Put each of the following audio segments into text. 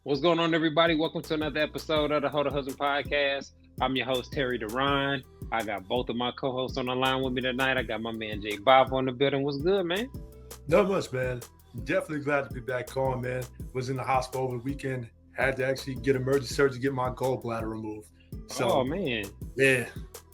What's going on, everybody? Welcome to another episode of the Hold a Husband Podcast. I'm your host, Terry DeRon. I got both of my co-hosts on the line with me tonight. I got my man, Jay Bob, on the building. What's good, man? Not much, man. Definitely glad to be back on, man. Was in the hospital over the weekend. Had to actually get emergency surgery to get my gallbladder removed. Oh, man. Yeah.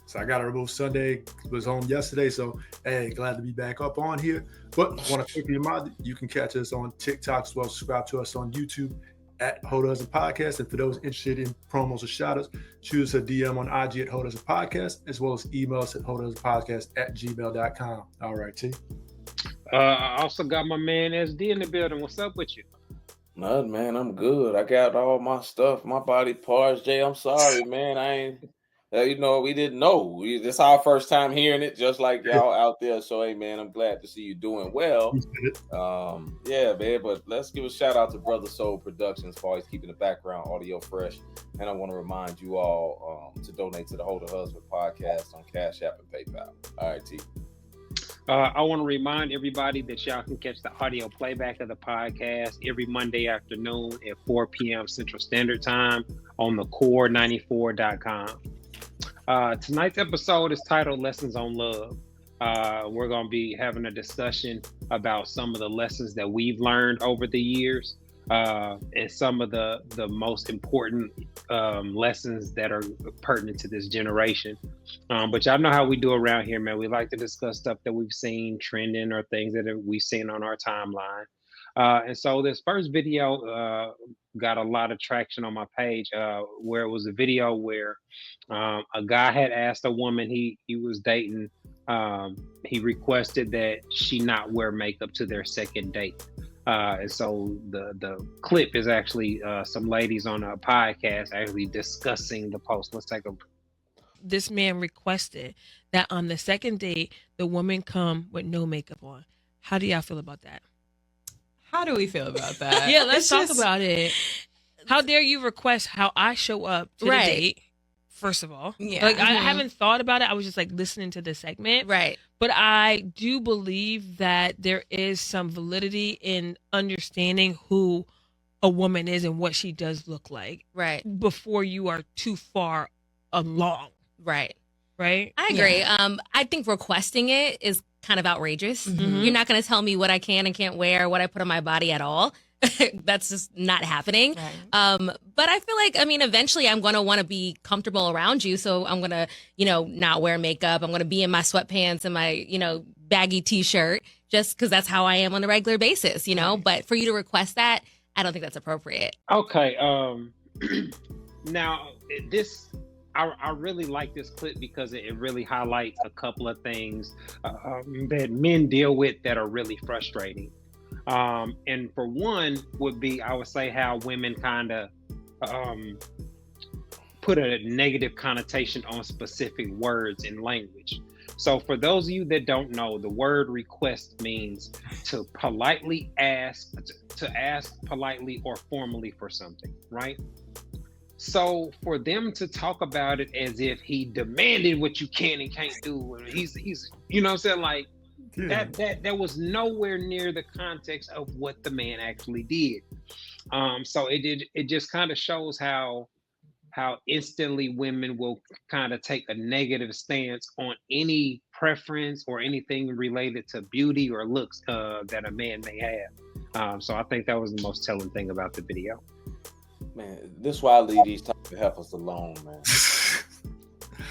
So I got it removed Sunday. Was home yesterday. So, hey, glad to be back up on here. But want to quickly remind you, you can catch us on TikTok as well. Subscribe to us on YouTube at Hold a Husband Podcast. And for those interested in promos or shout-outs, shoot us a DM on IG at Hold a Husband Podcast, as well as email us at hoetohusbandpodcast@gmail.com. All right, T. I also got my man SD in the building. What's up with you? Nothing, man. I'm good. I got all my stuff, my body parts. Jay, I'm sorry, man. I ain't, we didn't know. This our first time hearing it, just like y'all out there. So, hey, man, I'm glad to see you doing well. Yeah, man. But let's give a shout out to Brother Soul Productions for always keeping the background audio fresh. And I want to remind you all to donate to the Hold a Husband Podcast on Cash App and PayPal. All right, T. I want to remind everybody that y'all can catch the audio playback of the podcast every Monday afternoon at 4 p.m. Central Standard Time on the core94.com. Tonight's episode is titled Lessons on Love. We're going to be having a discussion about some of the lessons that we've learned over the years and some of the most important lessons that are pertinent to this generation. But y'all know how we do around here, man. We like to discuss stuff that we've seen trending or things that we've seen on our timeline. And so this first video got a lot of traction on my page, where it was a video where a guy had asked a woman he was dating, he requested that she not wear makeup to their second date. And so the clip is actually some ladies on a podcast actually discussing the post. Let's take a look. This man requested that on the second date, the woman come with no makeup on. How do y'all feel about that? How do we feel about that? Yeah, let's talk about it. How dare you request how I show up to the date? First of all, Yeah. like I haven't thought about it. I was just like listening to the segment. Right. But I do believe that there is some validity in understanding who a woman is and what she does look like. Right. Before you are too far along. Right. Right. I agree. Yeah. I think requesting it is kind of outrageous. Mhm. You're not going to tell me what I can and can't wear, what I put on my body at all. That's just not happening. Right. But I feel like, eventually I'm going to want to be comfortable around you. So I'm going to, not wear makeup. I'm going to be in my sweatpants and my, baggy t-shirt just because that's how I am on a regular basis, But for you to request that, I don't think that's appropriate. Okay. Now I really like this clip because it really highlights a couple of things that men deal with that are really frustrating. And for one would be, I would say, how women kind of put a negative connotation on specific words and language. So for those of you that don't know, the word request means to politely ask, to ask politely or formally for something, right? So for them to talk about it as if he demanded what you can and can't do, and he's you know what I'm saying, like that was nowhere near the context of what the man actually did. So it just kind of shows how instantly women will kind of take a negative stance on any preference or anything related to beauty or looks that a man may have. So I think that was the most telling thing about the video. Man, this is why I leave these type of heifers alone, man. This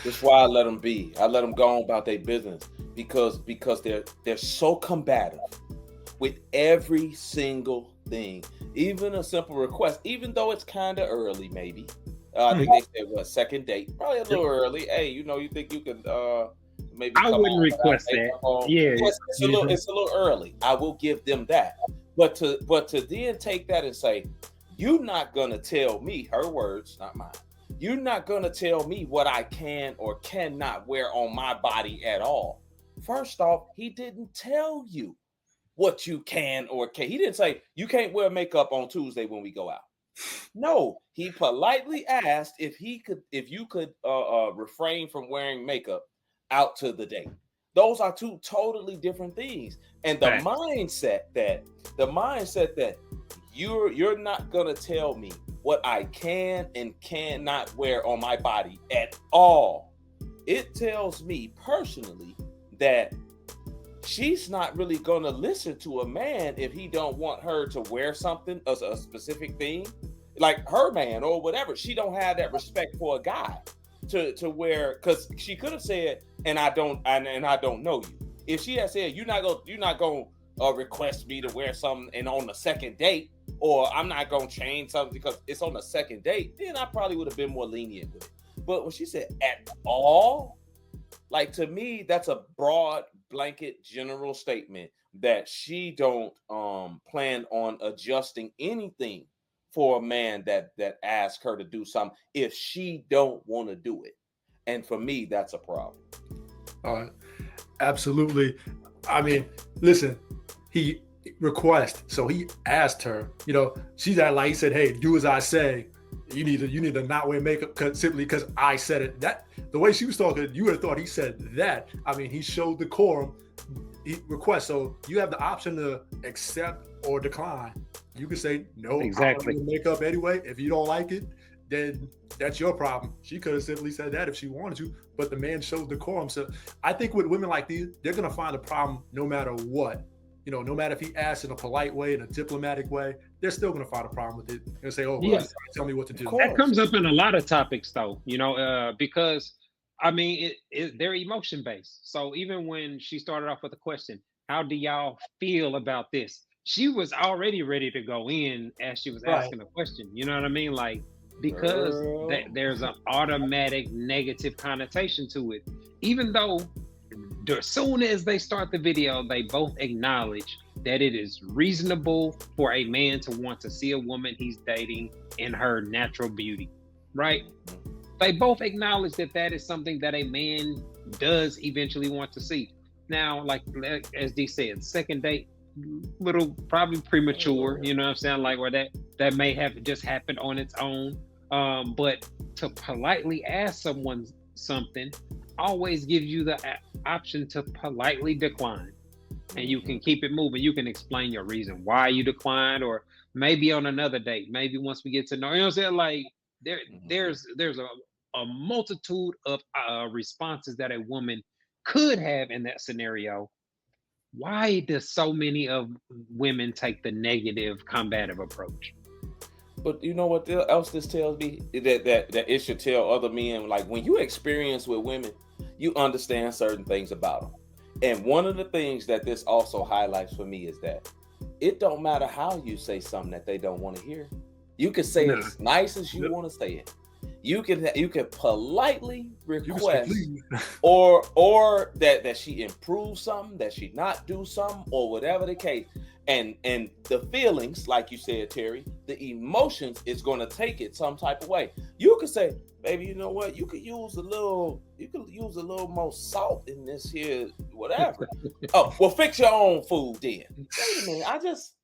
is why I let them be. I let them go on about their business because they're so combative with every single thing. Even a simple request, even though it's kind of early, maybe. I think they said second date, probably a little early. Hey, you think you could maybe? I wouldn't request that. Yeah, it's a little early. I will give them that, but to then take that and say, you're not gonna tell me, her words, not mine. You're not gonna tell me what I can or cannot wear on my body at all. First off, he didn't tell you what you can or can't. He didn't say you can't wear makeup on Tuesday when we go out. No, he politely asked if you could refrain from wearing makeup out to the date. Those are two totally different things. And the mindset that you're not gonna tell me what I can and cannot wear on my body at all. It tells me personally that she's not really gonna listen to a man if he don't want her to wear something, a specific thing, like her man or whatever. She don't have that respect for a guy to wear, because she could have said, and I don't know you. If she had said, you're not gonna request me to wear something and on the second date, or I'm not gonna change something because it's on the second date, then I probably would have been more lenient with it. But when she said at all, like, to me, that's a broad blanket general statement that she don't plan on adjusting anything for a man that asks her to do something if she don't want to do it. And for me, that's a problem. Absolutely. I mean, listen, he requested, so he asked her, she's like, he said, hey, do as I say. You need to not wear makeup simply because I said it. That the way she was talking, you would have thought he said that. I mean, he showed decorum. He requests, so you have the option to accept or decline. You can say no. Exactly. I don't wear makeup anyway. If you don't like it, then that's your problem. She could have simply said that if she wanted to, but the man showed decorum. So I think with women like these, they're gonna find a problem no matter what. No matter if he asks in a polite way, in a diplomatic way, they're still going to find a problem with it and say, oh, well, tell me what to do. That comes up in a lot of topics, though, because, I mean, they're emotion-based. So even when she started off with a question, how do y'all feel about this? She was already ready to go in as she was asking a question. You know what I mean? Like, because there's an automatic negative connotation to it. Even though as soon as they start the video, they both acknowledge that it is reasonable for a man to want to see a woman he's dating in her natural beauty, right? They both acknowledge that is something that a man does eventually want to see. Now, like as D said, second date, little probably premature, you know what I'm saying? Like where that may have just happened on its own. But to politely ask someone something always gives you the option to politely decline, and you can keep it moving. You can explain your reason why you declined, or maybe on another date, maybe once we get to know, you know what I'm saying? Like there's a multitude of responses that a woman could have in that scenario. Why does so many of women take the negative combative approach? But you know what else this tells me? That it should tell other men, like, when you experience with women, you understand certain things about them. And one of the things that this also highlights for me is that it don't matter how you say something that they don't want to hear. You can say it as nice as you want to say it. You can politely request or that she improve something, that she not do something, or whatever the case. And the feelings, like you said, Terry, the emotions is going to take it some type of way. You could say, baby, you know what? You could use a little more salt in this here, whatever. Oh, well, fix your own food then. Wait a minute. I just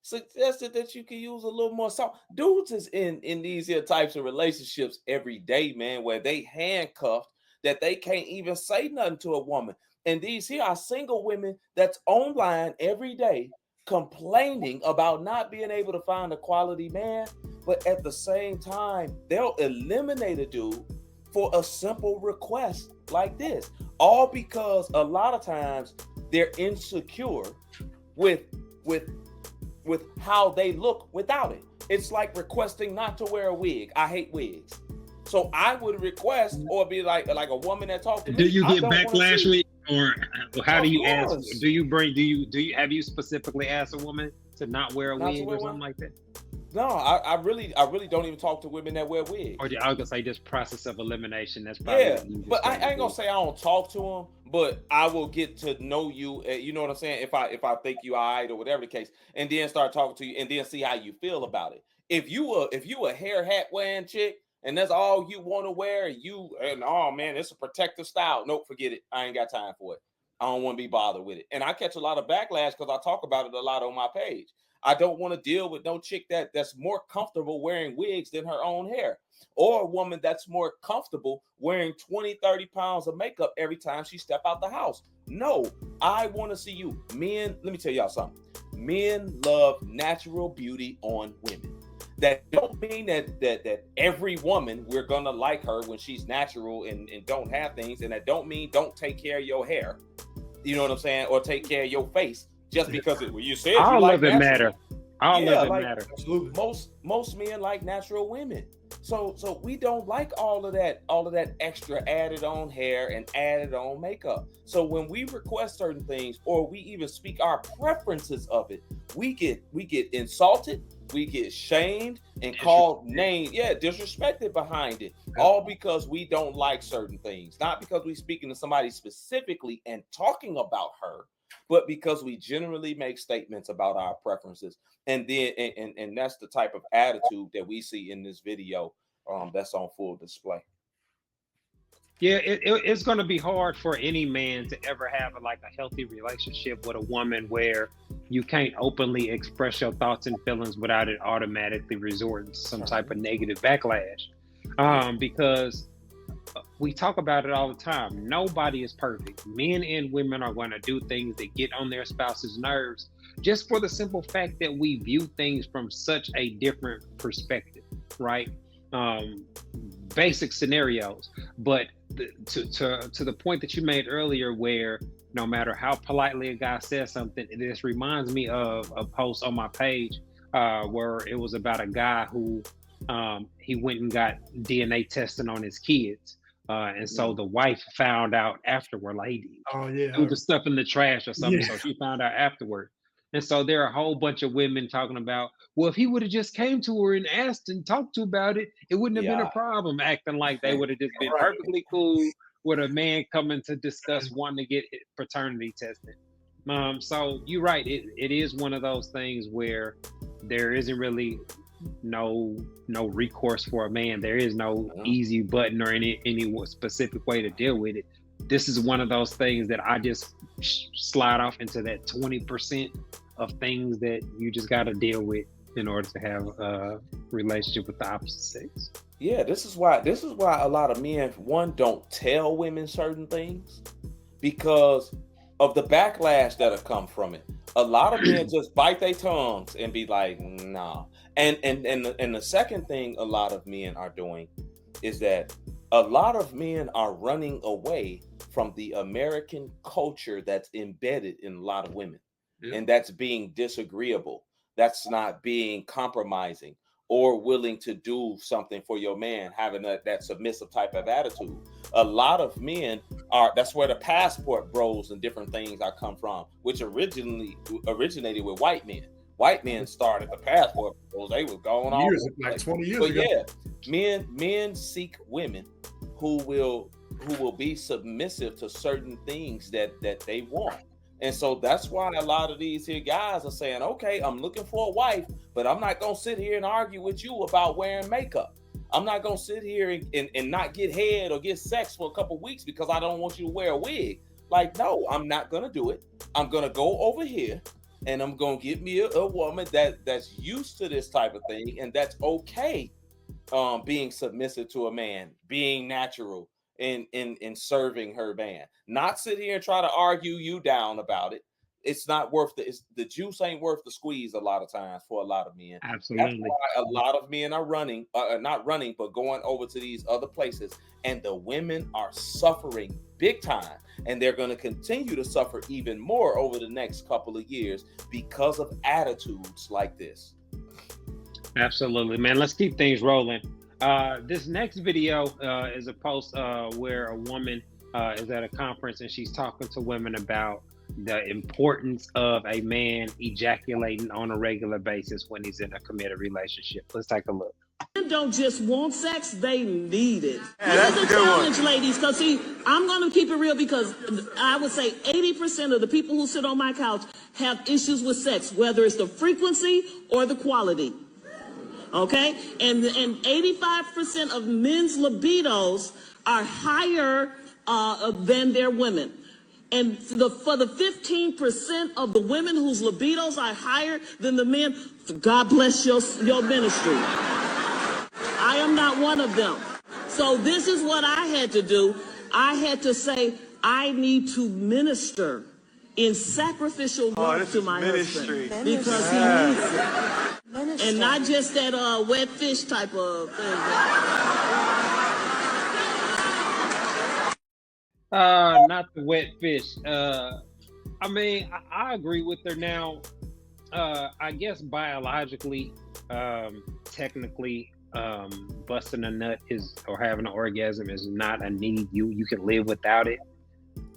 suggested that you could use a little more salt. Dudes is in these here types of relationships every day, man, where they handcuffed that they can't even say nothing to a woman. And these here are single women that's online every day complaining about not being able to find a quality man, but at the same time, they'll eliminate a dude for a simple request like this. All because a lot of times they're insecure with how they look without it. It's like requesting not to wear a wig. I hate wigs. So I would request, or be like a woman that talks to me. Do you get backlash with, or how do you ask? Have you specifically asked a woman to not wear a wig or something like that? No, I really don't even talk to women that wear wigs. Or I was gonna say just process of elimination. That's probably but I ain't gonna say I don't talk to them, but I will get to know you. You know what I'm saying? If I think you all right or whatever the case, and then start talking to you, and then see how you feel about it. If you a hair hat wearing chick, and that's all you want to wear, and oh man, it's a protective style. Nope, forget it. I ain't got time for it. I don't want to be bothered with it. And I catch a lot of backlash because I talk about it a lot on my page. I don't want to deal with no chick that's more comfortable wearing wigs than her own hair, or a woman that's more comfortable wearing 20, 30 pounds of makeup every time she step out the house. No, I want to see you. Men, let me tell y'all something. Men love natural beauty on women. That don't mean that every woman, we're gonna like her when she's natural and don't have things, and that don't mean don't take care of your hair, you know what I'm saying, or take care of your face just because you said all you like of it natural. matter. All of it like, matter. Absolutely. Most men like natural women. So we don't like all of that extra added on hair and added on makeup. So when we request certain things, or we even speak our preferences of it, we get insulted, we get shamed and called names, disrespected behind it, all because we don't like certain things. Not because we speaking to somebody specifically and talking about her, but because we generally make statements about our preferences. And then and that's the type of attitude that we see in this video that's on full display. Yeah, it's going to be hard for any man to ever have a healthy relationship with a woman where you can't openly express your thoughts and feelings without it automatically resorting to some type of negative backlash. Because we talk about it all the time. Nobody is perfect. Men and women are going to do things that get on their spouse's nerves, just for the simple fact that we view things from such a different perspective, right? Basic scenarios, but to the point that you made earlier, where no matter how politely a guy says something, this reminds me of a post on my page where it was about a guy who he went and got DNA testing on his kids, and so the wife found out afterward, like he threw the stuff in the trash or something. So she found out afterward. And so there are a whole bunch of women talking about, well, if he would have just came to her and asked and talked to about it, it wouldn't have been a problem, acting like they would have just been perfectly cool with a man coming to discuss wanting to get paternity tested. So you're right. It is one of those things where there isn't really no recourse for a man. There is no easy button or any specific way to deal with it. This is one of those things that I just slide off into that 20% of things that you just got to deal with in order to have a relationship with the opposite sex. Yeah, this is why a lot of men, one, don't tell women certain things because of the backlash that'll come from it. A lot of men just bite their tongues and be like, nah. And the second thing a lot of men are doing is that a lot of men are running away from the American culture that's embedded in a lot of women. And that's being disagreeable. That's not being compromising or willing to do something for your man, having that submissive type of attitude. A lot of men that's where the passport bros and different things are come from, which originated with white men. White men started the passport bros. They were going on like 20 years ago. Yeah, men seek women who will be submissive to certain things that they want. And so that's why a lot of these here guys are saying, okay, I'm looking for a wife, but I'm not going to sit here and argue with you about wearing makeup. I'm not going to sit here and not get head or get sex for a couple weeks because I don't want you to wear a wig. Like, no, I'm not going to do it. I'm going to go over here and I'm going to get me a woman that's used to this type of thing. And that's okay. Being submissive to a man, being natural in serving her man, not sit here and try to argue you down about it. It's not worth the juice ain't worth the squeeze a lot of times for a lot of men. Absolutely. That's why a lot of men are not running, but going over to these other places, and the women are suffering big time, and they're going to continue to suffer even more over the next couple of years because of attitudes like this. Absolutely, man. Let's keep things rolling. This next video is a post where a woman is at a conference and she's talking to women about the importance of a man ejaculating on a regular basis when he's in a committed relationship. Let's take a look. Men don't just want sex, they need it. This is a challenge, ladies, because see, I'm going to keep it real because I would say 80% of the people who sit on my couch have issues with sex, whether it's the frequency or the quality. Okay? And 85% of men's libidos are higher than their women. And for the 15% of the women whose libidos are higher than the men, God bless your ministry. I am not one of them. So this is what I had to do. I had to say, I need to minister in sacrificial love to my husband because he needs it. And not just that wet fish type of thing. Not the wet fish. I mean, I agree with her now. I guess biologically, technically, busting a nut or having an orgasm is not a need. You can live without it.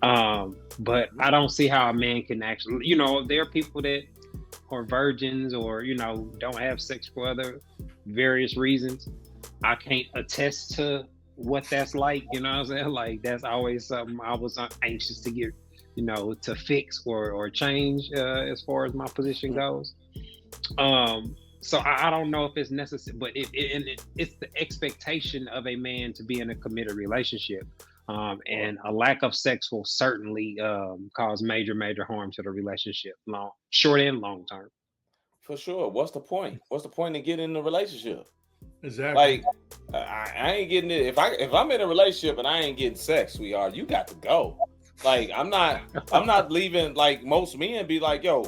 But I don't see how a man can actually, there are people that are virgins or, don't have sex for other various reasons. I can't attest to what that's like, you know what I'm saying? Like, that's always something I was anxious to get, to fix or change as far as my position goes. So I don't know if it's necessary, but it's the expectation of a man to be in a committed relationship. And a lack of sex will certainly cause major harm to the relationship, short and long term. For sure. What's the point? What's the point in getting in a relationship? Exactly. Like, I ain't getting it. If I'm in a relationship and I ain't getting sex, sweetheart, you got to go. Like, I'm not leaving. Like most men be like, yo,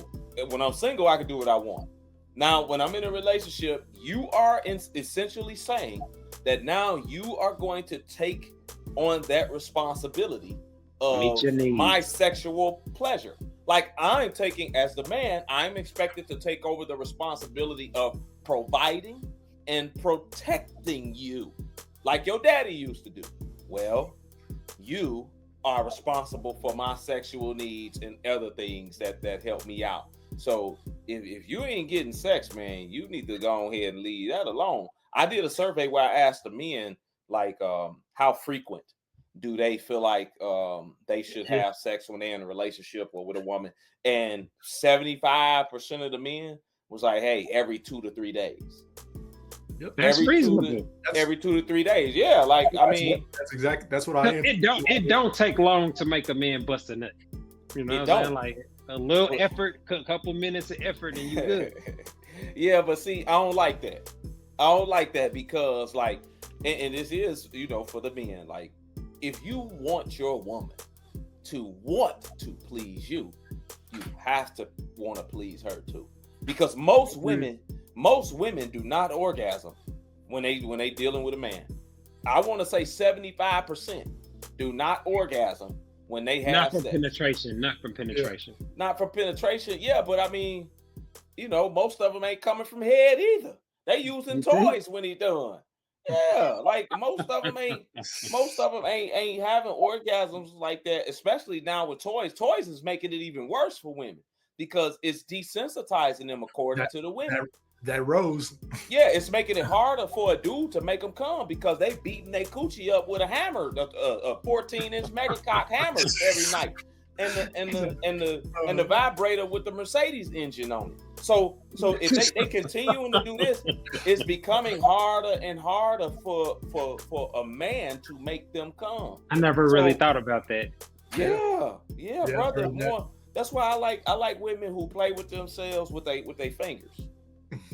when I'm single, I can do what I want. Now, when I'm in a relationship, you are essentially saying that now you are going to take on that responsibility of my sexual pleasure. Like, I'm taking, as the man, I'm expected to take over the responsibility of providing and protecting you like your daddy used to do. Well, you are responsible for my sexual needs and other things that help me out. So if you ain't getting sex, man, you need to go ahead and leave that alone. I did a survey where I asked the men, like, how frequent do they feel like they should have sex when they're in a relationship or with a woman? And 75% of the men was like, hey, every 2 to 3 days. Yep. That's reasonable. Every 2 to 3 days. Yeah, like, I mean, that's what I am. It don't take long to make a man bust a nut. You know what I'm saying? Like, a little effort, a couple minutes of effort, and you're good. Yeah, but see, I don't like that. I don't like that because, like, and this is, for the men, like, if you want your woman to want to please you, you have to want to please her too. Because most women do not orgasm when they dealing with a man. I want to say 75% do not orgasm when they have not from sex. penetration, not from penetration. Yeah. Not from penetration, yeah, but I mean, most of them ain't coming from head either. They using toys when he done. Yeah, like most of them ain't having orgasms like that, especially now with toys. Toys is making it even worse for women because it's desensitizing them according to the women. That rose. Yeah, it's making it harder for a dude to make them come because they beating their coochie up with a hammer, a 14-inch megacock hammer every night, and the vibrator with the Mercedes engine on it. So if they continuing to do this, it's becoming harder and harder for a man to make them come. I never really thought about that. Yeah, brother. More. That's why I like women who play with themselves with their fingers.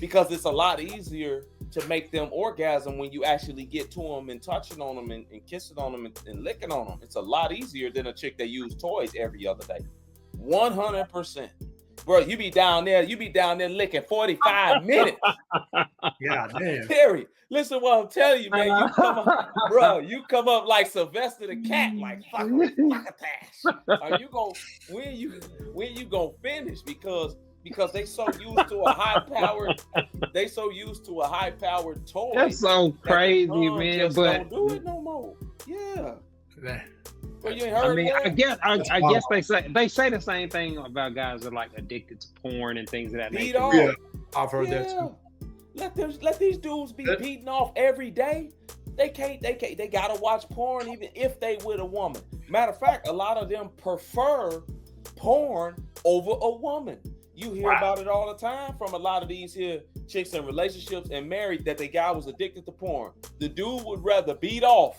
Because it's a lot easier to make them orgasm when you actually get to them and touching on them and kissing on them and licking on them. It's a lot easier than a chick that use toys every other day. 100%. Bro, you be down there licking 45 minutes. Yeah, damn. Terry, listen what I'm telling you, man. You come up like Sylvester the cat, like fuckatash. Are you gonna when you gonna finish? Because they so used to a high powered toy. That's so crazy, man. But don't do it no more. Yeah. Well, you ain't I heard mean, that? I guess they say the same thing about guys that are like addicted to porn and things of that nature. Yeah, I've heard that too. Let these dudes be beating off every day. They gotta watch porn even if they with a woman. Matter of fact, a lot of them prefer porn over a woman. You hear about it all the time from a lot of these here chicks in relationships and married that the guy was addicted to porn. The dude would rather beat off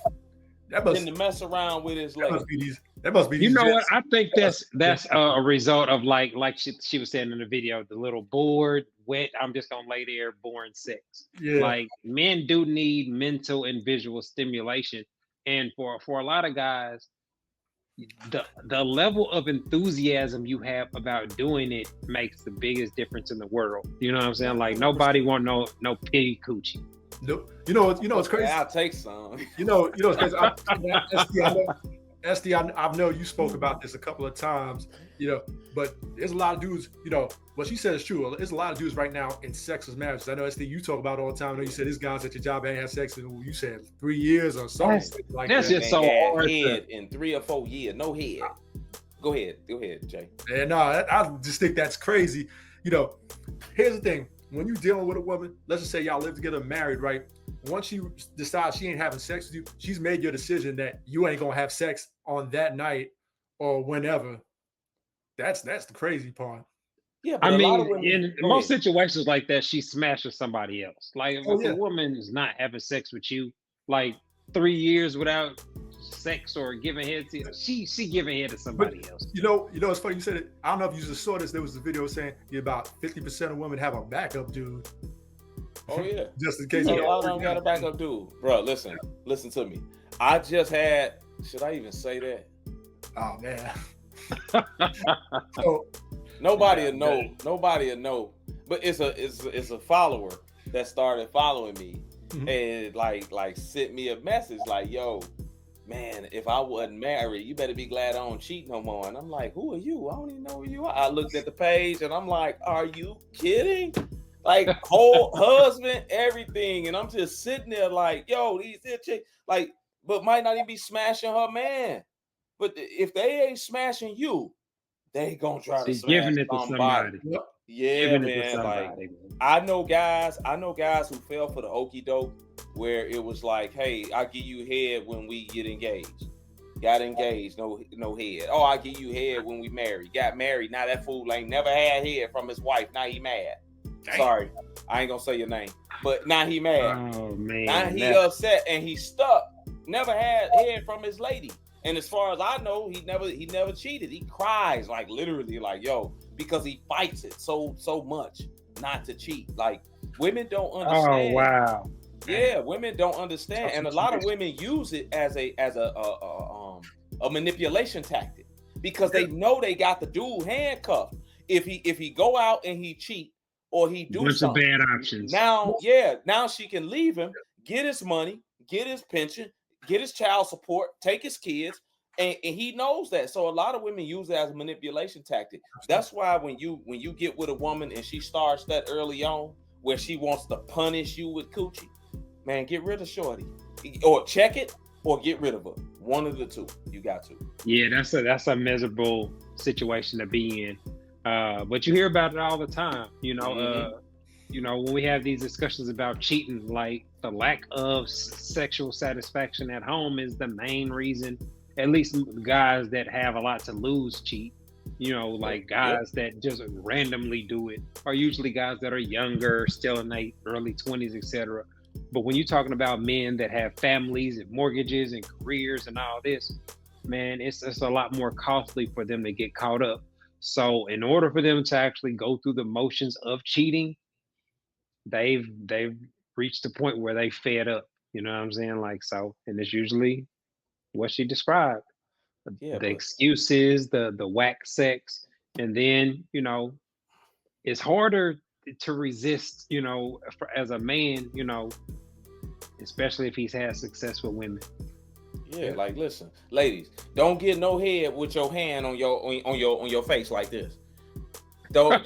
That than must to mess around with his that lady. must be these. That must be You these. know what? Jets. I think that's a result of like she was saying in the video, the little bored, wet. I'm just gonna lay there, boring sex. Yeah. Like men do need mental and visual stimulation, and for a lot of guys, the level of enthusiasm you have about doing it makes the biggest difference in the world. You know what I'm saying? Like 100%. nobody want no pity coochie. No, you know what's crazy. Yeah, I'll take some. You know what's crazy. SD, I know you spoke about this a couple of times, but there's a lot of dudes, what she said is true. There's a lot of dudes right now in sexless marriages. I know SD, you talk about all the time. I know you said this guys at your job ain't had sex in, you said 3 years or something like That's that. just so Had hard. head in 3 or 4 years, no head. Go ahead, Jay. And I just think that's crazy. Here's the thing. When you're dealing with a woman, let's just say y'all live together, married, right? Once she decides she ain't having sex with you, she's made your decision that you ain't gonna have sex on that night or whenever. That's the crazy part. Yeah, but I a lot mean, of women, in go most ahead. situations like that, she smashes somebody else. Like if Oh, a yeah. woman is not having sex with you, like 3 years without sex or giving head to you, she giving head to somebody else. It's funny you said it. I don't know if you just saw this. There was a video saying about 50% of women have a backup dude. Oh yeah, Just in case. So you I don't got a backup dude, bro. Listen to me. I just had. Should I even say that? Oh man. So, Nobody will know. Nobody will know. But it's a follower that started following me and like sent me a message like, yo, man, if I wasn't married, you better be glad I don't cheat no more. And I'm like, who are you? I don't even know who you are. I looked at the page and I'm like, are you kidding? Like whole husband, everything. And I'm just sitting there like, yo, these chicks, like, but might not even be smashing her man. But if they ain't smashing you, they gonna try to smash giving it to somebody. Yep. Yeah, Giving it to man. somebody, Like man. I know guys who fell for the okie doke where it was like, hey, I give you head when we get engaged. Got engaged, no head. Oh, I give you head when we married. Got married. Now that fool ain't never had head from his wife. Now he mad. Dang. Sorry, I ain't gonna say your name, but now he mad. Oh man. Now he upset and he stuck. Never had head from his lady. And as far as I know, he never cheated. He cries like literally like, yo, because he fights it so much not to cheat. Like women don't understand. Oh wow. Yeah, women don't understand, and a lot of women use it as a manipulation tactic because they know they got the dude handcuffed. If he go out and he cheat or he do Bunch something, of bad options. now she can leave him, get his money, get his pension, get his child support, take his kids, and he knows that. So a lot of women use it as a manipulation tactic. That's why when you get with a woman and she starts that early on, where she wants to punish you with coochie, man, get rid of shorty, or check it, or get rid of her. One of the two, you got to. Yeah, that's a miserable situation to be in. But you hear about it all the time. When we have these discussions about cheating, like the lack of sexual satisfaction at home is the main reason. At least guys that have a lot to lose cheat. Guys that just randomly do it are usually guys that are younger, still in their early 20s, etc. But when you're talking about men that have families and mortgages and careers and all this, man, it's a lot more costly for them to get caught up. So in order for them to actually go through the motions of cheating, they've reached the point where they fed up. You know what I'm saying? Like, so, and it's usually what she described. The excuses, the whack sex, and then, it's harder to resist, as a man, especially if he's had success with women. Yeah, like listen, ladies, don't get no head with your hand on your face like this. Don't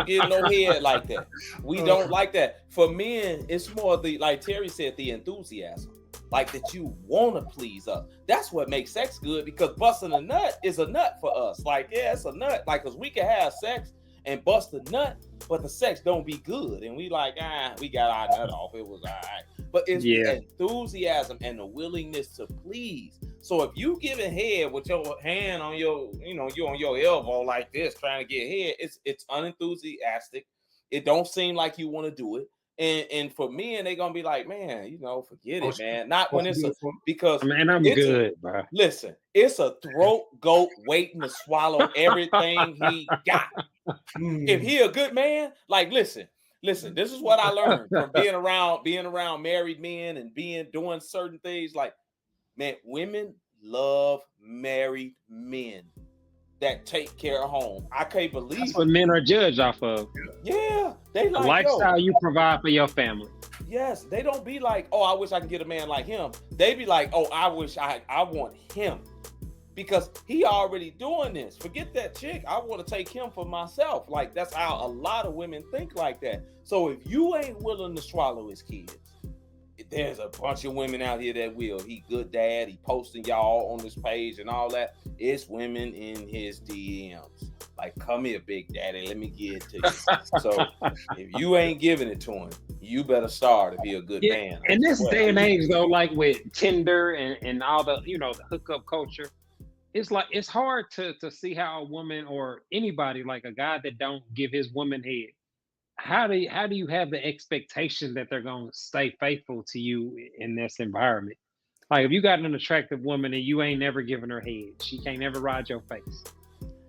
get no head like that. We don't like that. For men, it's more like Terry said, the enthusiasm. Like that you want to please us. That's what makes sex good, because busting a nut is a nut for us. Like, yeah, it's a nut. Like, because we can have sex and bust a nut, but the sex don't be good. And we like, we got our nut off. It was all right. But it's the enthusiasm and the willingness to please. So if you giving head with your hand on your, you on your elbow like this, trying to get head, it's unenthusiastic. It don't seem like you want to do it. And for men, they're gonna be like, man, you know, forget it, she- man. Not when it's because Man, I'm it's good, bro. listen, it's a throat goat waiting to swallow everything he got. If he a good man, like listen, this is what I learned from being around married men and doing certain things. Like, man, women love married men that take care of home. I can't believe That's what men are judged off of. Yeah, they The like lifestyle you provide for your family. Yes, they don't be like, oh, I wish I could get a man like him. They be like, oh, I want him because he already doing this. Forget that chick. I want to take him for myself. Like, that's how a lot of women think like that. So if you ain't willing to swallow his kids, there's a bunch of women out here that will. He good dad. He posting y'all on this page and all that. It's women in his DMs. Like, come here, big daddy. Let me give it to you. So if you ain't giving it to him, you better start if he a good man. In this day and age, though, like with Tinder and all the, you know, the hookup culture, it's like it's hard to see how a woman or anybody, like a guy that don't give his woman head, how do you have the expectation that they're gonna stay faithful to you in this environment? Like if you got an attractive woman and you ain't never given her head, she can't never ride your face.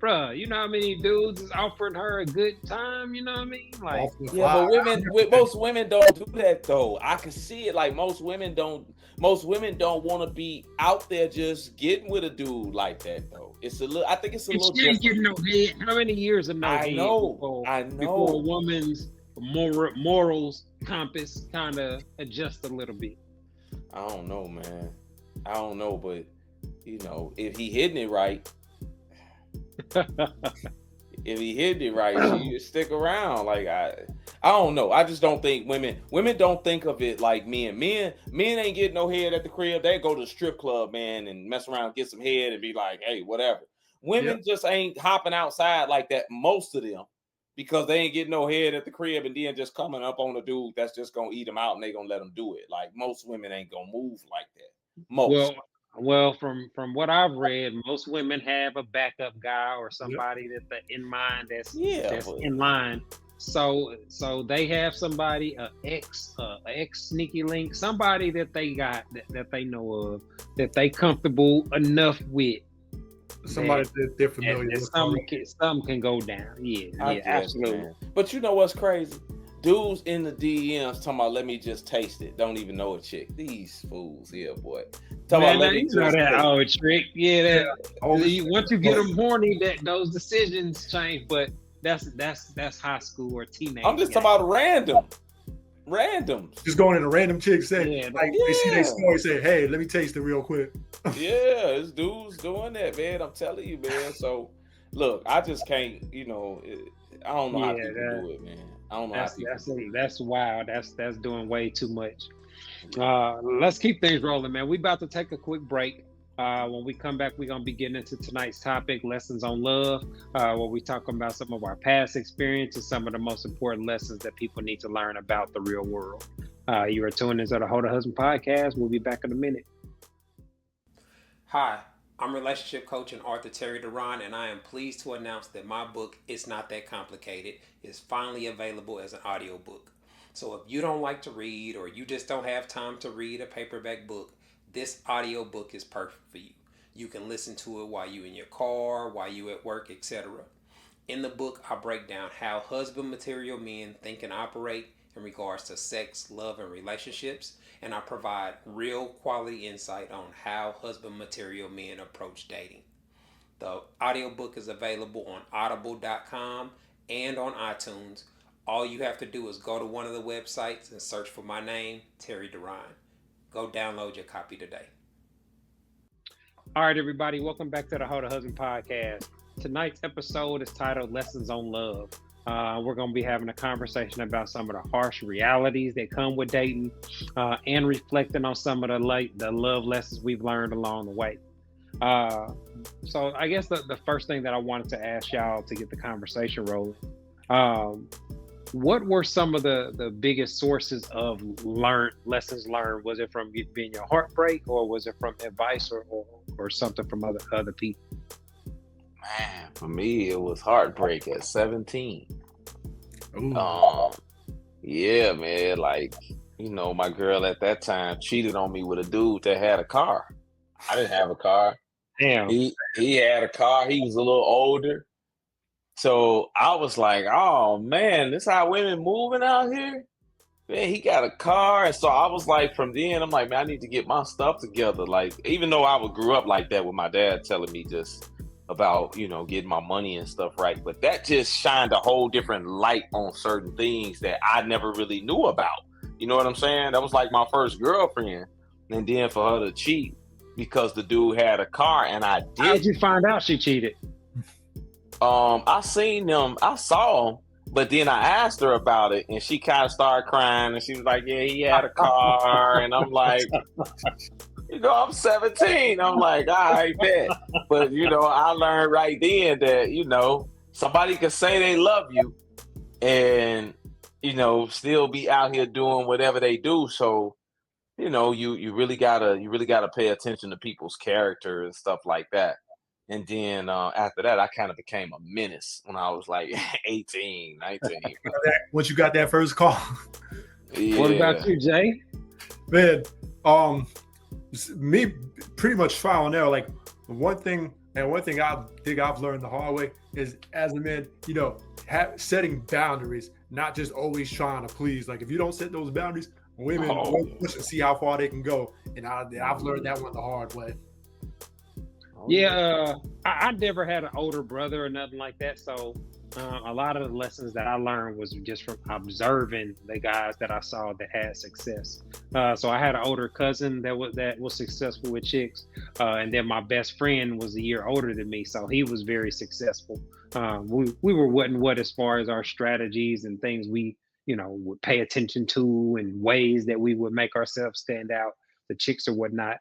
Bruh, you know how many dudes is offering her a good time? You know what I mean? Like, yeah, but most women don't do that though. I can see it. Like most women don't want to be out there just getting with a dude like that though. I think it's a little. She ain't getting no head. How many years of no head? I know. Before a woman's morals compass kind of adjust a little bit. I don't know, man. I don't know, but you know, if he hitting it right. If he hit it right, you stick around. Like I don't know. I just don't think women don't think of it like men. Men ain't getting no head at the crib. They go to the strip club, man, and mess around, get some head, and be like, hey, whatever. Women just ain't hopping outside like that. Most of them, because they ain't getting no head at the crib, and then just coming up on a dude that's just gonna eat them out, and they gonna let them do it. Like most women ain't gonna move like that. Most. Well, from what I've read, most women have a backup guy or somebody that they're in mind that's in line. So they have somebody, a ex sneaky link, somebody that they got that they know of, that they comfortable enough with. Somebody that they're familiar with. Something can go down. Yeah, absolutely. Man. But you know what's crazy? Dudes in the DMs talking about, let me just taste it. Don't even know a chick. These fools here, boy. Man, you know that old trick. Yeah, once you get them horny, that those decisions change. But that's high school or teenage. I'm just talking about randoms. Just going in a random chick say, they see their story, say, hey, let me taste it real quick. Yeah, it's dudes doing that, man. I'm telling you, man. So look, I just can't, you know, I don't know how people do it, man. I don't know. That's wild. That's doing way too much. Let's keep things rolling, man. We about to take a quick break. When we come back, we're gonna be getting into tonight's topic, lessons on love, where we talking about some of our past experiences, some of the most important lessons that people need to learn about the real world. You are tuning into the Ho to Husband podcast. We'll be back in a minute. Hi, I'm relationship coach and author Terry Duran, and I am pleased to announce that my book, It's Not That Complicated, is finally available as an audiobook. So if you don't like to read, or you just don't have time to read a paperback book, this audiobook is perfect for you. You can listen to it while you're in your car, while you're at work, etc. In the book, I break down how husband material men think and operate in regards to sex, love, and relationships, and I provide real quality insight on how husband material men approach dating. The audiobook is available on audible.com and on iTunes. All you have to do is go to one of the websites and search for my name, Terry Duran. Go download your copy today. All right, everybody, welcome back to the Ho to Husband podcast. Tonight's episode is titled Lessons on Love. We're going to be having a conversation about some of the harsh realities that come with dating, and reflecting on some of the love lessons we've learned along the way. So I guess the first thing that I wanted to ask y'all to get the conversation rolling, what were some of the biggest sources of lessons learned? Was it from being your heartbreak, or was it from advice or something from other people? Man, for me, it was heartbreak at 17. Yeah, man. Like, my girl at that time cheated on me with a dude that had a car. I didn't have a car. Damn. He had a car. He was a little older. So I was like, oh man, this how women moving out here? Man, he got a car. And so I was like, from then, I'm like, man, I need to get my stuff together. Like, even though I grew up like that with my dad telling me just about, getting my money and stuff right. But that just shined a whole different light on certain things that I never really knew about. You know what I'm saying? That was like my first girlfriend. And then for her to cheat because the dude had a car and I did. How did you find out she cheated? I seen them, I saw him, but then I asked her about it and she kind of started crying and she was like, yeah, he had a car. And I'm like, I'm 17. I'm like, all right, bet. But, I learned right then that, somebody can say they love you and, still be out here doing whatever they do. So, you really gotta pay attention to people's character and stuff like that. And then after that, I kind of became a menace when I was like 18, 19. Once you got that first call. Yeah. What about you, Jay? Man, me pretty much trial and error. Like one thing I think I've learned the hard way is as a man, setting boundaries, not just always trying to please. Like if you don't set those boundaries, women will push and see how far they can go. And I've learned that one the hard way. Yeah, I never had an older brother or nothing like that. So a lot of the lessons that I learned was just from observing the guys that I saw that had success. So I had an older cousin that was successful with chicks, and then my best friend was a year older than me, so he was very successful. We were what as far as our strategies and things we would pay attention to and ways that we would make ourselves stand out, the chicks or whatnot.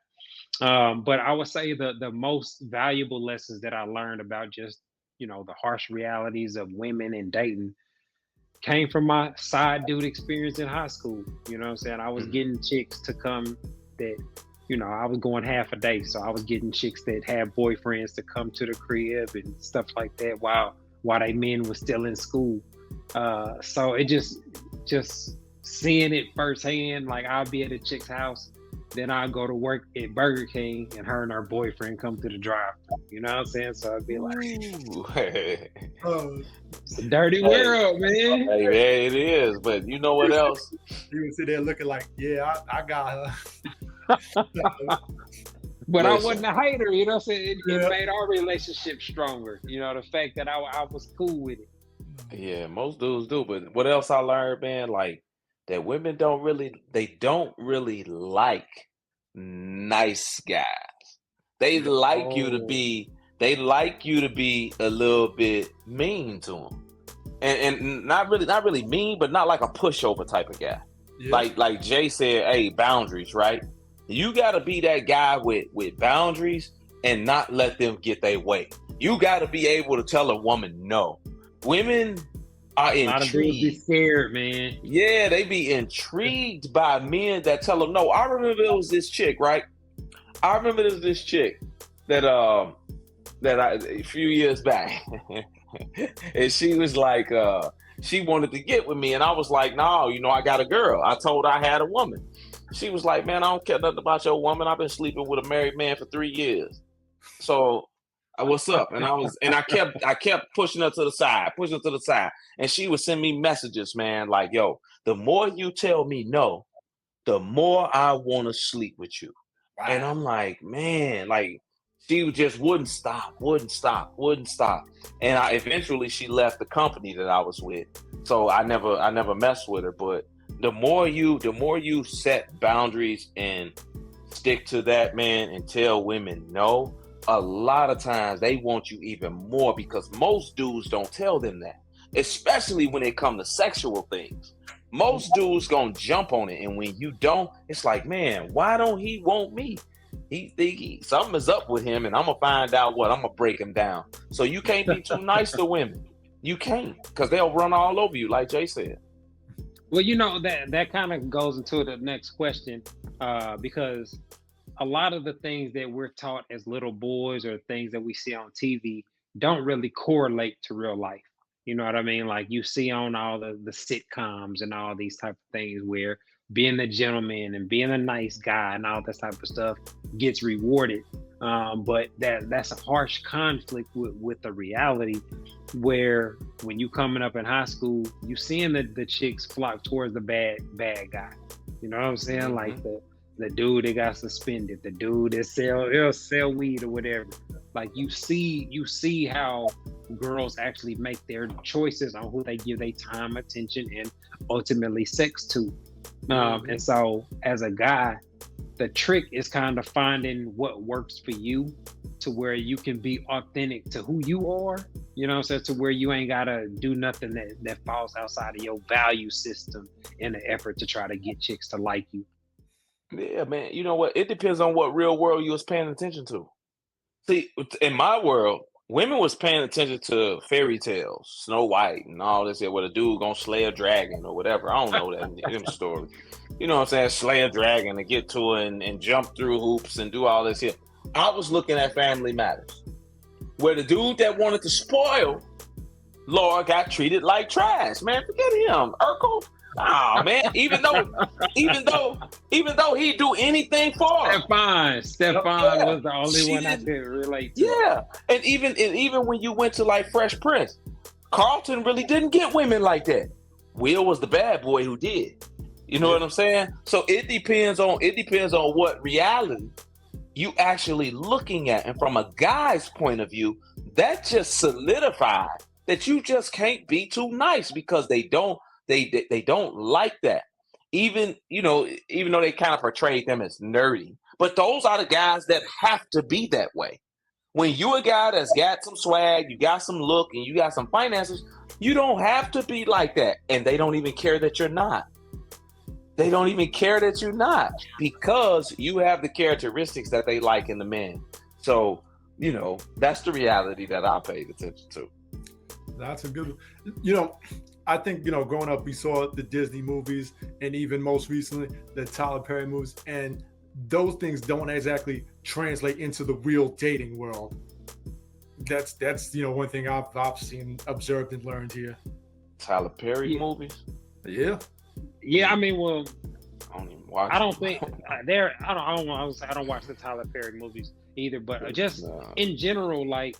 But I would say the most valuable lessons that I learned about just the harsh realities of women and dating came from my side dude experience in high school. You know what I'm saying? I was getting chicks to come that I was going half a day, so I was getting chicks that had boyfriends to come to the crib and stuff like that while they men was still in school. So it just seeing it firsthand, like I'll be at a chick's house, then I'll go to work at Burger King and her and her boyfriend come to the drive-thru. You know what I'm saying? So I'd be like, it's a dirty world, man. Hey, man, it is. But you know what else? You would sit there looking like, yeah, I got her. But I wasn't a hater, you know what I'm saying? It made our relationship stronger. The fact that I was cool with it. Yeah, most dudes do. But what else I learned, man? Like that women don't really like nice guys. They like you to be a little bit mean to them. And not really mean, but not like a pushover type of guy. Yeah. Like Jay said, hey, boundaries, right? You gotta be that guy with boundaries and not let them get their way. You gotta be able to tell a woman no. Women are intrigued. A lot of dudes be scared, man. Yeah, they be intrigued by men that tell them no. I remember it was this chick, right? I remember there was this chick that a few years back, and she was like, she wanted to get with me, and I was like, no, I got a girl. I told her I had a woman. She was like, man, I don't care nothing about your woman. I've been sleeping with a married man for 3 years. So what's up? And I kept pushing her to the side, and she would send me messages, man, like, yo, the more you tell me no, the more I want to sleep with you. Wow. And I'm like, man, like she just wouldn't stop. And eventually she left the company that I was with. So I never messed with her. But the more you set boundaries and stick to that, man, and tell women no, a lot of times they want you even more because most dudes don't tell them that, especially when it comes to sexual things. Most dudes gonna jump on it, and when you don't, it's like, man, why don't he want me? He think something is up with him, and I'm gonna find out what. I'm gonna break him down. So you can't be too nice to women. You can't, because they'll run all over you, like Jay said. Well, that kind of goes into the next question, because a lot of the things that we're taught as little boys or things that we see on TV don't really correlate to real life. You know what I mean? Like you see on all the sitcoms and all these type of things where being a gentleman and being a nice guy and all this type of stuff gets rewarded. But that's a harsh conflict with the reality where when you coming up in high school, you seeing the chicks flock towards the bad guy. You know what I'm saying? Mm-hmm. Like the dude that got suspended, the dude that he'll sell weed or whatever. Like you see how girls actually make their choices on who they give their time, attention, and ultimately sex to. And so as a guy, the trick is kind of finding what works for you to where you can be authentic to who you are, you know, so to where you ain't gotta do nothing that falls outside of your value system in an effort to try to get chicks to like you. Yeah, man. You know what? It depends on what real world you was paying attention to. See, in my world, women was paying attention to fairy tales, Snow White and all this here, where the dude gonna slay a dragon or whatever. I don't know them stories. You know what I'm saying? Slay a dragon and get to it and jump through hoops and do all this here. I was looking at Family Matters, where the dude that wanted to spoil Laura got treated like trash. Man, forget him. Urkel. Oh man, even though he'd do anything for her. Stefan was the only one I could relate to. Yeah, and even when you went to like Fresh Prince, Carlton really didn't get women like that. Will was the bad boy who did. You know what I'm saying? So it depends on what reality you actually looking at, and from a guy's point of view, that just solidified that you just can't be too nice because they don't like that. Even though they kind of portrayed them as nerdy, but those are the guys that have to be that way. When you a guy that's got some swag, you got some look, and you got some finances, you don't have to be like that. And they don't even care that you're not. They don't even care that you're not because you have the characteristics that they like in the man. So, that's the reality that I paid attention to. That's a good one. I think, growing up, we saw the Disney movies and even most recently the Tyler Perry movies, and those things don't exactly translate into the real dating world. That's one thing I've seen, observed, and learned here. Tyler Perry movies? Yeah. Yeah, I mean, well, I don't even watch. I don't think I don't watch the Tyler Perry movies either, but just in general, like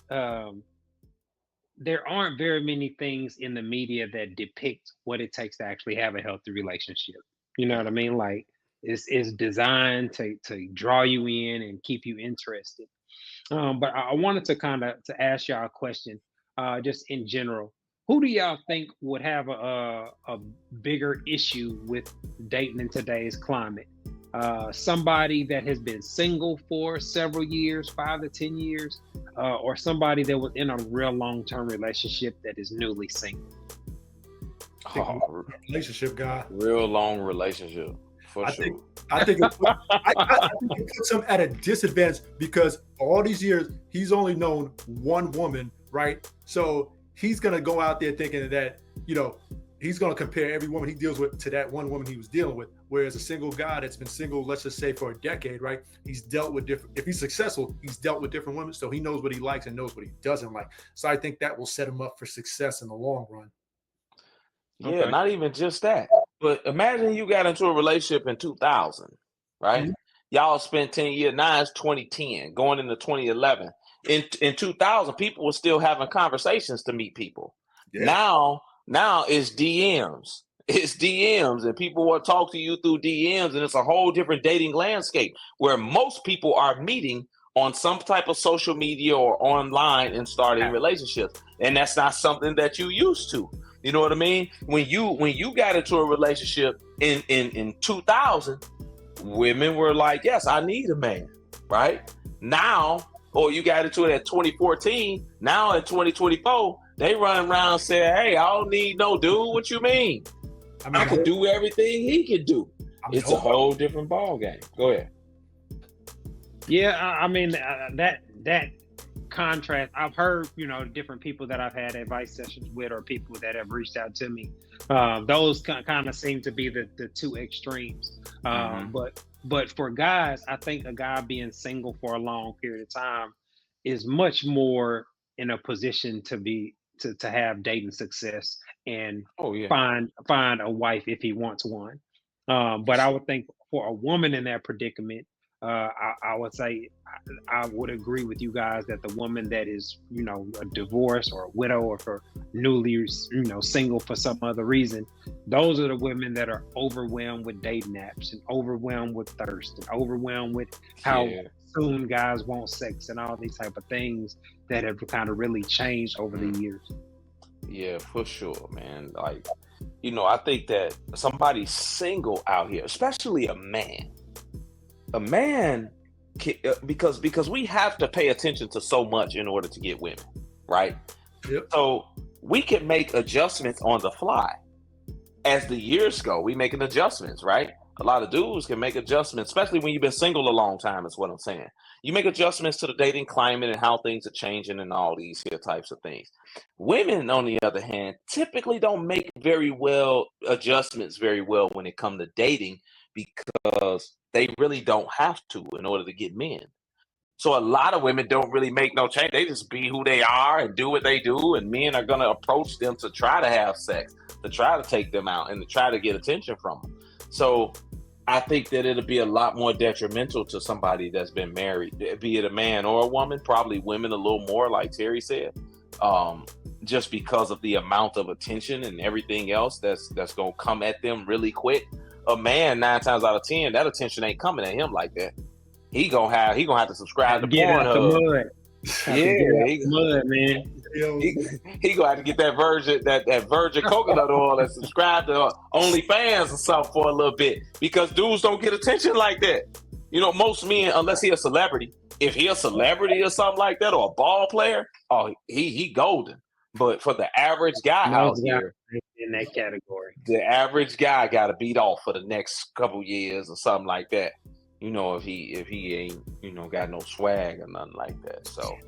there aren't very many things in the media that depict what it takes to actually have a healthy relationship. You know what I mean? Like it's designed to draw you in and keep you interested. But I wanted to ask y'all a question, just in general. Who do y'all think would have a bigger issue with dating in today's climate? Somebody that has been single for several years, 5 to 10 years, or somebody that was in a real long-term relationship that is newly single? Relationship guy. Real long relationship, for sure. I think it puts him at a disadvantage because all these years he's only known one woman, right? So he's gonna go out there thinking that he's gonna compare every woman he deals with to that one woman he was dealing with. Whereas a single guy that's been single, let's just say for a decade, right? He's dealt with different. If he's successful, he's dealt with different women, so he knows what he likes and knows what he doesn't like. So I think that will set him up for success in the long run. Yeah, Okay. Not even just that. But imagine you got into a relationship in 2000, right? Mhm. Y'all spent 10 years. Now it's 2010, going into 2011. In 2000, people were still having conversations to meet people. Yeah. Now it's DMs. It's DMs, and people want to talk to you through DMs, and it's a whole different dating landscape where most people are meeting on some type of social media or online and starting relationships. And that's not something that you used to. You know what I mean? When you got into a relationship in 2000, women were like, yes, I need a man, right? Now, or you got into it at 2014, now in 2024, they run around saying, hey, I don't need no dude. What you mean? I can do everything he can do. It's a whole different ball game. Go ahead. Yeah, I mean that contrast. I've heard different people that I've had advice sessions with, or people that have reached out to me. Those kind of seem to be the two extremes. But for guys, I think a guy being single for a long period of time is much more in a position to to have dating success and Oh yeah. find a wife if he wants one. But I would think for a woman in that predicament, I would say I would agree with you guys that the woman that is, a divorce or a widow or for newly, single for some other reason, those are the women that are overwhelmed with dating apps and overwhelmed with thirst and overwhelmed with how Yeah. soon guys want sex and all these type of things that have kind of really changed over the years. Yeah, for sure, man. Like, I think that somebody single out here, especially a man, because we have to pay attention to so much in order to get women, right? Yep. So we can make adjustments on the fly. As the years go, we making adjustments, right? A lot of dudes can make adjustments, especially when you've been single a long time, is what I'm saying. You make adjustments to the dating climate and how things are changing and all these here types of things. Women, on the other hand, typically don't make adjustments very well when it comes to dating, because they really don't have to in order to get men. So a lot of women don't really make no change. They just be who they are and do what they do, and men are going to approach them to try to have sex, to try to take them out, and to try to get attention from them. So I think that it'll be a lot more detrimental to somebody that's been married, be it a man or a woman, probably women a little more, like Terry said, just because of the amount of attention and everything else that's going to come at them really quick. A man, 9 times out of 10, that attention ain't coming at him like that. He gonna have to subscribe to Pornhub. Yeah, mud, man. He gonna have to get that virgin coconut oil and subscribe to OnlyFans or something for a little bit, because dudes don't get attention like that. Most men, unless he a celebrity, if he a celebrity or something like that, or a ball player, he golden. But for the average guy out here in that category, the average guy got to beat off for the next couple years or something like that. If he ain't, got no swag or nothing like that. So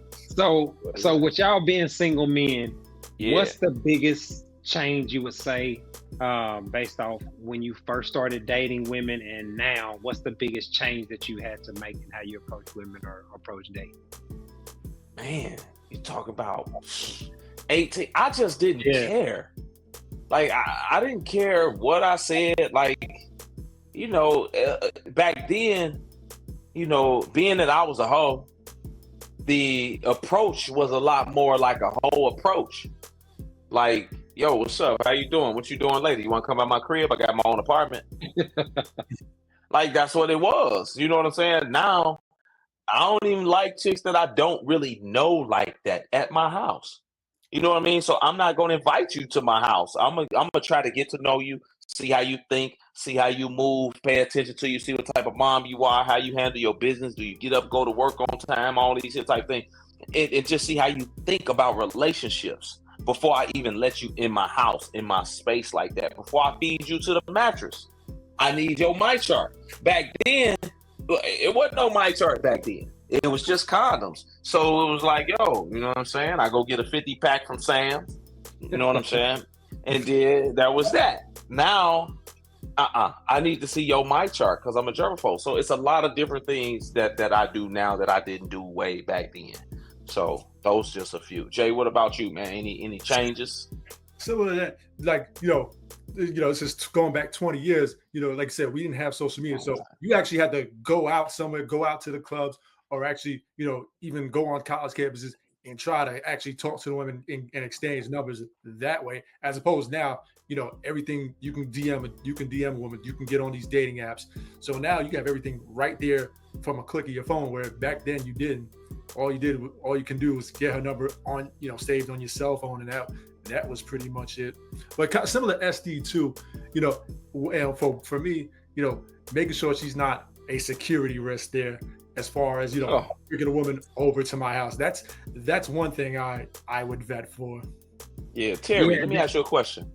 with y'all being single men, yeah. What's the biggest change you would say, based off when you first started dating women and now? What's the biggest change that you had to make in how you approach women or approach dating? Man, you talk about 18. I just didn't care. Like, I didn't care what I said. Like, back then, being that I was a hoe, the approach was a lot more like a hoe approach. Like, yo, what's up? How you doing? What you doing later? You want to come by my crib? I got my own apartment. Like, that's what it was. You know what I'm saying? Now, I don't even like chicks that I don't really know like that at my house. You know what I mean? So I'm not going to invite you to my house. I'm gonna try to get to know you, see how you think, see how you move, pay attention to you, see what type of mom you are, how you handle your business. Do you get up, go to work on time, all these type things, and just see how you think about relationships before I even let you in my house, in my space like that. Before I feed you to the mattress, I need your my chart. Back then, it wasn't no my chart back then. It was just condoms. So it was like, yo, you know what I'm saying? I go get a 50 pack from Sam's. You know what I'm saying? And then that was that. Now, I need to see your my chart because I'm a germaphobe. So it's a lot of different things that I do now that I didn't do way back then. So those just a few. Jay, what about you, man? Any changes? Similar to that, like, it's just going back 20 years, like I said, we didn't have social media. So you actually had to go out somewhere, go out to the clubs, or actually, even go on college campuses and try to actually talk to the women and exchange numbers that way. As opposed now, everything you can DM a woman, you can get on these dating apps. So now you have everything right there from a click of your phone, where back then you didn't. All you can do was get her number on, saved on your cell phone, and that was pretty much it. But similar to SD too, and for me, making sure she's not a security risk there. As far as bringing a woman over to my house, that's one thing I would vet for. Yeah, Terry. Let me ask you a question.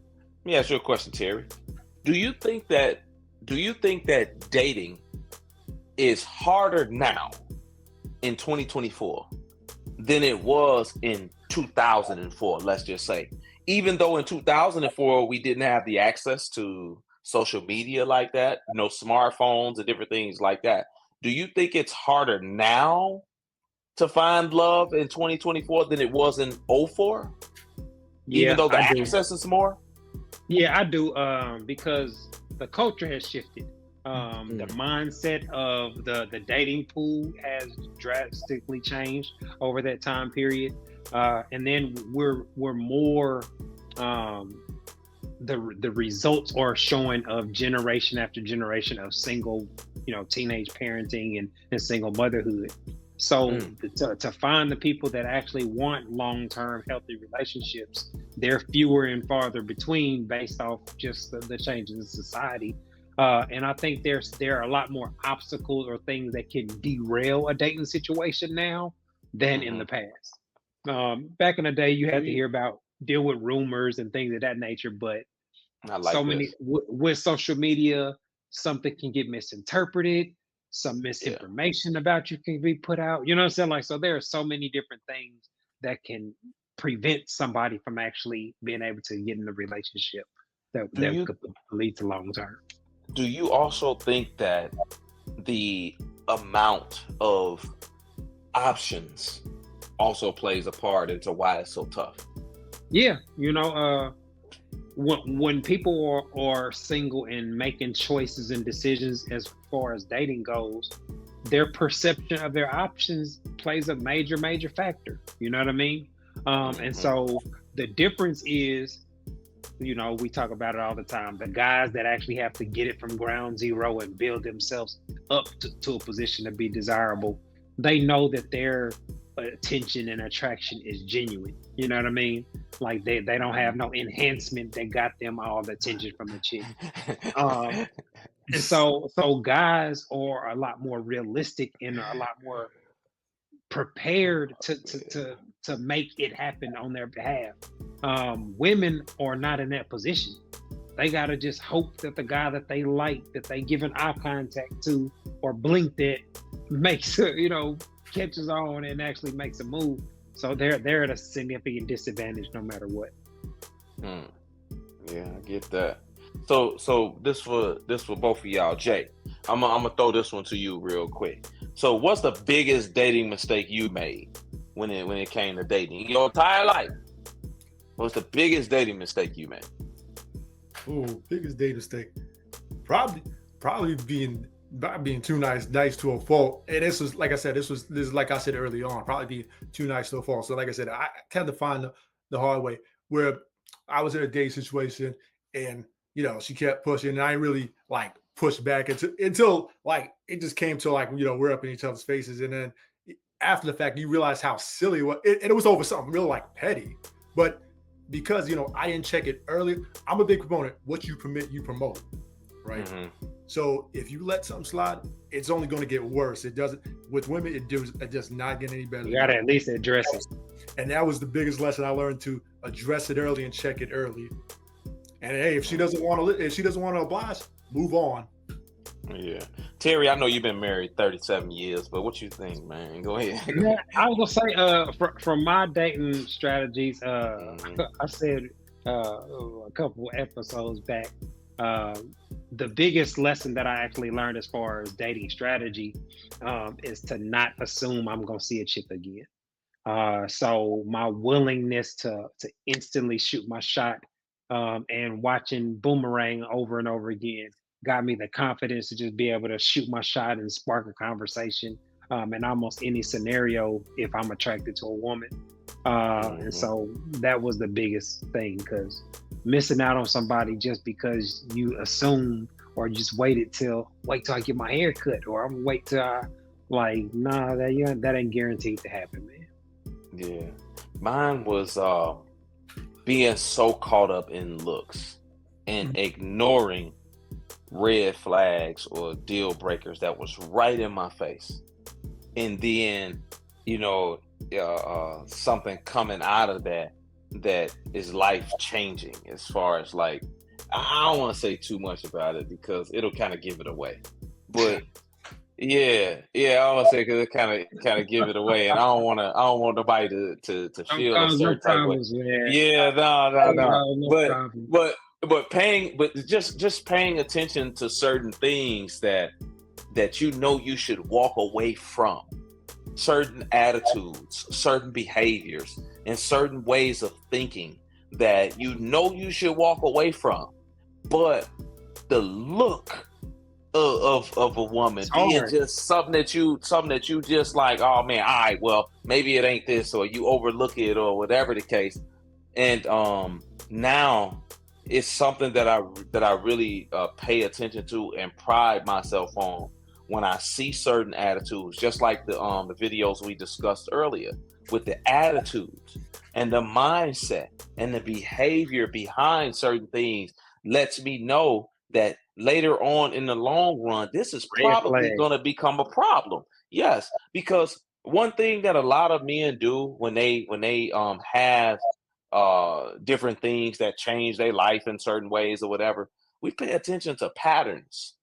Terry. Do you think that dating is harder now in 2024 than it was in 2004? Let's just say, even though in 2004 we didn't have the access to social media like that, smartphones and different things like that. Do you think it's harder now to find love in 2024 than it was in 2004? even though the I do. access is more? Yeah, I do. Because the culture has shifted. The mindset of the dating pool has drastically changed over that time period. And then we're more the results are showing of generation after generation of single, teenage parenting and single motherhood. So to find the people that actually want long-term healthy relationships, they're fewer and farther between based off just the changes in society. And I think there are a lot more obstacles or things that can derail a dating situation now than in the past. Back in the day, you had to deal with rumors and things of that nature, but I like so this. many with social media, something can get misinterpreted, some misinformation about you can be put out. You know what I'm saying? Like, so there are so many different things that can prevent somebody from actually being able to get in a relationship that could lead to long term. Do you also think that the amount of options also plays a part into why it's so tough? Yeah, when people are single and making choices and decisions as far as dating goes, their perception of their options plays a major factor. You know what I mean? And so the difference is, we talk about it all the time. The guys that actually have to get it from ground zero and build themselves up to a position to be desirable, they know that their attention and attraction is genuine. You know what I mean? Like they don't have no enhancement that got them all the attention from the chick. And so guys are a lot more realistic and are a lot more prepared to make it happen on their behalf. Women are not in that position. They gotta just hope that the guy that they like, that they give an eye contact to or blink at, makes catches on and actually makes a move. So they're at a significant disadvantage no matter what. Yeah, I get that. So this for both of y'all. Jay, I'm gonna throw this one to you real quick. So what's the biggest dating mistake you made when it came to dating in your entire life? What's the biggest dating mistake you made? Oh, biggest dating mistake. Probably being too nice to a fault. And this was, like I said, this is like I said early on, probably being too nice to a fault. So like I said, I had to find the hard way where I was in a dating situation and she kept pushing and I really like pushed back until like it just came to like, we're up in each other's faces. And then after the fact, you realize how silly it was. And it was over something real like petty. But because, I didn't check it earlier, I'm a big proponent. What you permit, you promote. Right. So if you let something slide, it's only going to get worse. It doesn't with women. It does not get any better. You got to at least address it. And that was the biggest lesson I learned, to address it early and check it early. And hey, if she doesn't want to oblige, move on. Yeah, Terry, I know you've been married 37 years, but what you think, man? Go ahead. Yeah, I was gonna say, from my dating strategies, I said a couple episodes back, the biggest lesson that I actually learned as far as dating strategy is to not assume I'm gonna see a chick again. So my willingness to instantly shoot my shot and watching Boomerang over and over again got me the confidence to just be able to shoot my shot and spark a conversation in almost any scenario if I'm attracted to a woman. And so that was the biggest thing, because missing out on somebody just because you assume or just wait till I get my hair cut, or I'm wait till that ain't guaranteed to happen, man. Yeah, mine was being so caught up in looks and ignoring red flags or deal breakers that was right in my face, and then something coming out of that is life changing, as far as like, I don't want to say too much about it because it'll kind of give it away, but yeah, I want to say because it kind of give it away, and I don't want nobody to feel a certain type of way. Yeah, no. But just paying attention to certain things that you should walk away from, certain attitudes, certain behaviors, and certain ways of thinking that you know you should walk away from, but the look of a woman being just something that you just like, oh man, all right, well maybe it ain't this, or you overlook it, or whatever the case. And now it's something that I really pay attention to and pride myself on when I see certain attitudes, just like the videos we discussed earlier, with the attitudes and the mindset and the behavior behind certain things, lets me know that later on in the long run, this is probably going to become a problem. Yes, because one thing that a lot of men do when they have different things that change their life in certain ways or whatever, we pay attention to patterns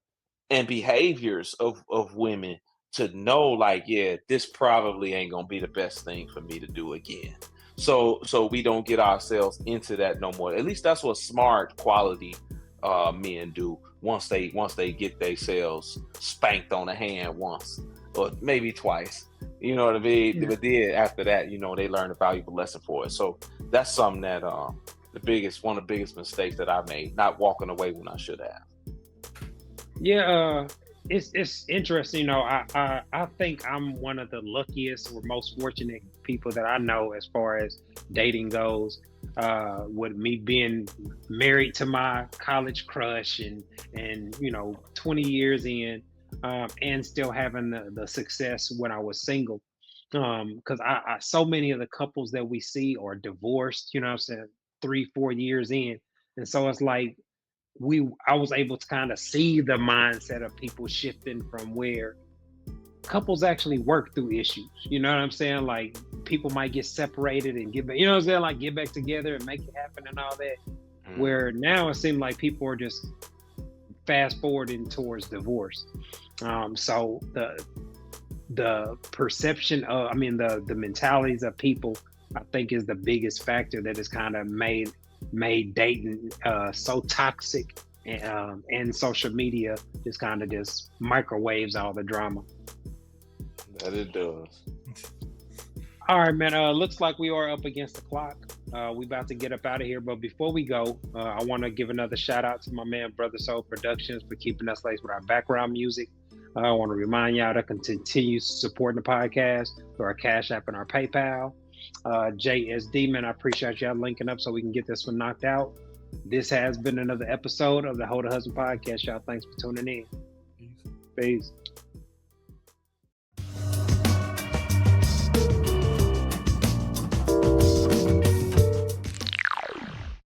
and behaviors of women to know, like, yeah, this probably ain't gonna be the best thing for me to do again. So we don't get ourselves into that no more. At least that's what smart quality men do once they get themselves spanked on the hand once or maybe twice. You know what I mean? Yeah. But then after that, you know, they learn a valuable lesson for it. So that's something that one of the biggest mistakes that I made, not walking away when I should have. Yeah, it's interesting. You know, I think I'm one of the luckiest or most fortunate people that I know as far as dating goes. With me being married to my college crush and you know 20 years in, and still having the success when I was single. Because I so many of the couples that we see are divorced. You know what I'm saying, 3-4 years in, and so it's like I was able to kind of see the mindset of people shifting from where couples actually work through issues. You know what I'm saying? Like people might get separated and get back, you know what I'm saying? Like get back together and make it happen and all that. Where now it seems like people are just fast forwarding towards divorce. So the perception of, the mentalities of people, I think is the biggest factor that has kind of made dating so toxic, and social media just kind of just microwaves all the drama. That it does. All right, man. Looks like we are up against the clock. We about to get up out of here, but before we go, I want to give another shout out to my man Brother Soul Productions for keeping us laced with our background music. I want to remind y'all to continue supporting the podcast through our Cash App and our PayPal. JSD, man, I appreciate y'all linking up so we can get this one knocked out. This has been another episode of the Ho to Husband Podcast, y'all. Thanks for tuning in. Peace.